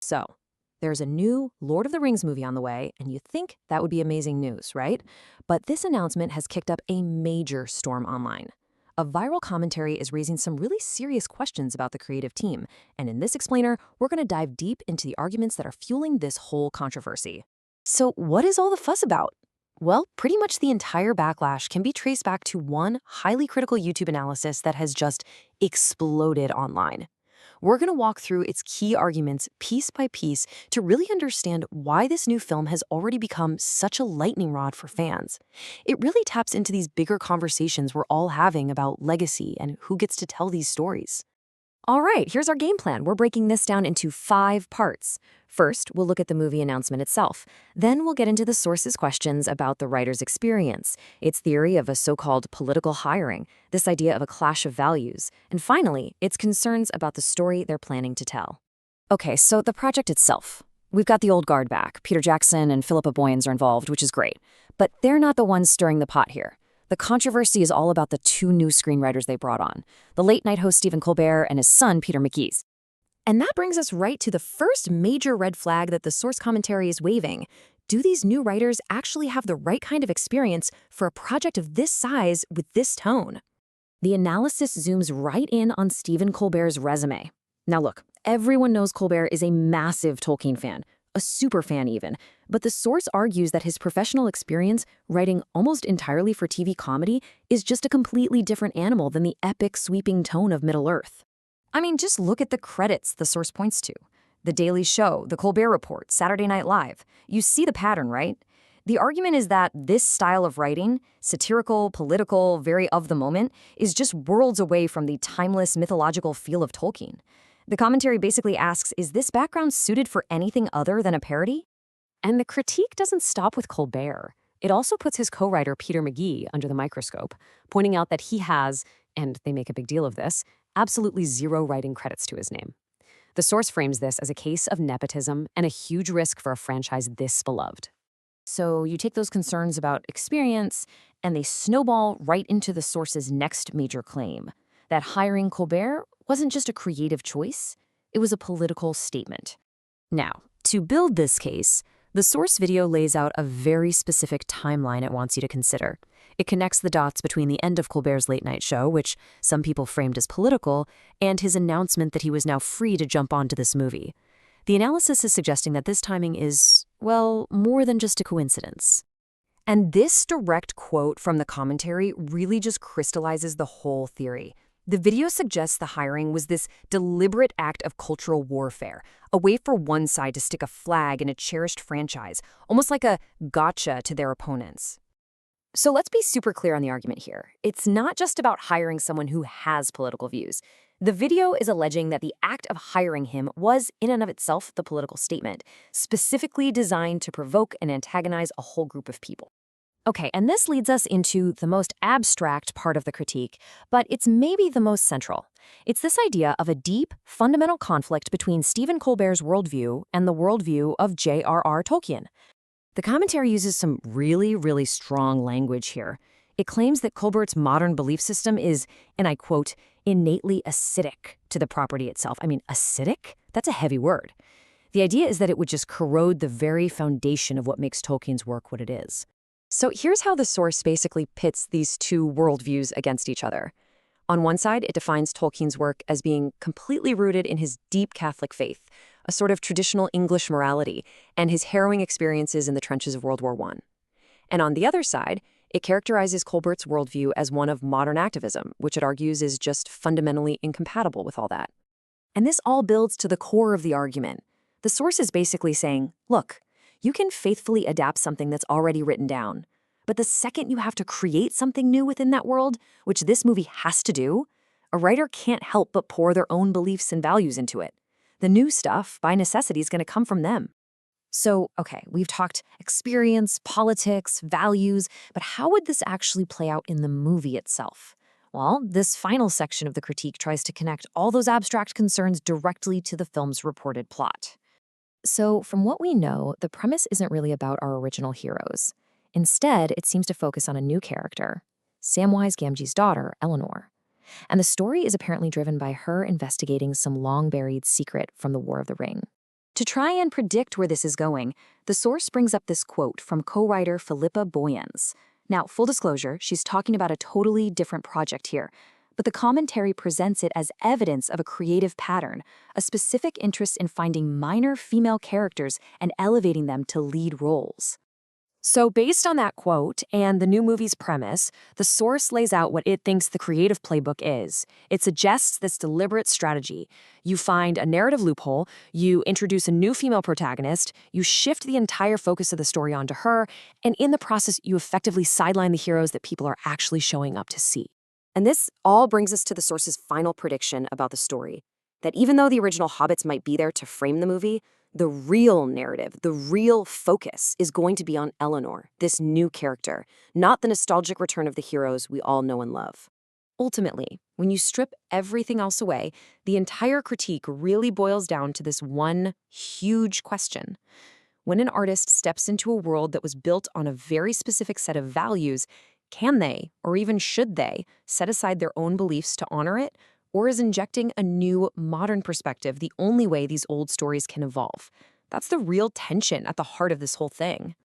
So, there's a new Lord of the Rings movie on the way, and you think that would be amazing news, right? But this announcement has kicked up a major storm online. A viral commentary is raising some really serious questions about the creative team, and in this explainer, we're going to dive deep into the arguments that are fueling this whole controversy. So, what is all the fuss about? Well, pretty much the entire backlash can be traced back to one highly critical YouTube analysis that has just exploded online. We're going to walk through its key arguments piece by piece to really understand why this new film has already become such a lightning rod for fans. It really taps into these bigger conversations we're all having about legacy and who gets to tell these stories. All right, here's our game plan. We're breaking this down into 5 parts. First, we'll look at the movie announcement itself. Then we'll get into the source's questions about the writer's experience, its theory of a so-called political hiring, this idea of a clash of values, and finally, its concerns about the story they're planning to tell. Okay, so the project itself. We've got the old guard back. Peter Jackson and Philippa Boyens are involved, which is great. But they're not the ones stirring the pot here. The controversy is all about the 2 new screenwriters they brought on, the late-night host Stephen Colbert and his son Peter McGee. And that brings us right to the first major red flag that the source commentary is waving. Do these new writers actually have the right kind of experience for a project of this size with this tone? The analysis zooms right in on Stephen Colbert's resume. Now look, everyone knows Colbert is a massive Tolkien fan, a super fan even, but the source argues that his professional experience writing almost entirely for TV comedy is just a completely different animal than the epic sweeping tone of Middle-earth. I mean, just look at the credits the source points to. The Daily Show, The Colbert Report, Saturday Night Live. You see the pattern, right? The argument is that this style of writing, satirical, political, very of the moment, is just worlds away from the timeless mythological feel of Tolkien. The commentary basically asks, is this background suited for anything other than a parody? And the critique doesn't stop with Colbert. It also puts his co-writer Peter McGee under the microscope, pointing out that he has, and they make a big deal of this, absolutely 0 writing credits to his name. The source frames this as a case of nepotism and a huge risk for a franchise this beloved. So you take those concerns about experience, and they snowball right into the source's next major claim, that hiring Colbert wasn't just a creative choice, it was a political statement. Now, to build this case, the source video lays out a very specific timeline it wants you to consider. It connects the dots between the end of Colbert's late-night show, which some people framed as political, and his announcement that he was now free to jump onto this movie. The analysis is suggesting that this timing is, well, more than just a coincidence. And this direct quote from the commentary really just crystallizes the whole theory. The video suggests the hiring was this deliberate act of cultural warfare, a way for one side to stick a flag in a cherished franchise, almost like a gotcha to their opponents. So let's be super clear on the argument here. It's not just about hiring someone who has political views. The video is alleging that the act of hiring him was, in and of itself, the political statement, specifically designed to provoke and antagonize a whole group of people. Okay, and this leads us into the most abstract part of the critique, but it's maybe the most central. It's this idea of a deep, fundamental conflict between Stephen Colbert's worldview and the worldview of J.R.R. Tolkien. The commentary uses some really strong language here. It claims that Colbert's modern belief system is, and I quote, innately acidic to the property itself. I mean, acidic? That's a heavy word. The idea is that it would just corrode the very foundation of what makes Tolkien's work what it is. So here's how the source basically pits these 2 worldviews against each other. On one side, it defines Tolkien's work as being completely rooted in his deep Catholic faith, a sort of traditional English morality, and his harrowing experiences in the trenches of World War I. And on the other side, it characterizes Colbert's worldview as one of modern activism, which it argues is just fundamentally incompatible with all that. And this all builds to the core of the argument. The source is basically saying, look, you can faithfully adapt something that's already written down, but the second you have to create something new within that world, which this movie has to do, a writer can't help but pour their own beliefs and values into it. The new stuff, by necessity, is going to come from them. So, okay, we've talked experience, politics, values, but how would this actually play out in the movie itself? Well, this final section of the critique tries to connect all those abstract concerns directly to the film's reported plot. So, from what we know, the premise isn't really about our original heroes. Instead, it seems to focus on a new character, Samwise Gamgee's daughter, Eleanor. And the story is apparently driven by her investigating some long-buried secret from the War of the Ring. To try and predict where this is going, the source brings up this quote from co-writer Philippa Boyens. Now, full disclosure, she's talking about a totally different project here, but the commentary presents it as evidence of a creative pattern, a specific interest in finding minor female characters and elevating them to lead roles. So based on that quote and the new movie's premise, the source lays out what it thinks the creative playbook is. It suggests this deliberate strategy. You find a narrative loophole, you introduce a new female protagonist, you shift the entire focus of the story onto her, and in the process, you effectively sideline the heroes that people are actually showing up to see. And this all brings us to the source's final prediction about the story, that even though the original hobbits might be there to frame the movie, the real narrative, the real focus is going to be on Eleanor, this new character, not the nostalgic return of the heroes we all know and love. Ultimately, when you strip everything else away, the entire critique really boils down to this one huge question. When an artist steps into a world that was built on a very specific set of values, can they, or even should they, set aside their own beliefs to honor it? Or is injecting a new, modern perspective the only way these old stories can evolve? That's the real tension at the heart of this whole thing.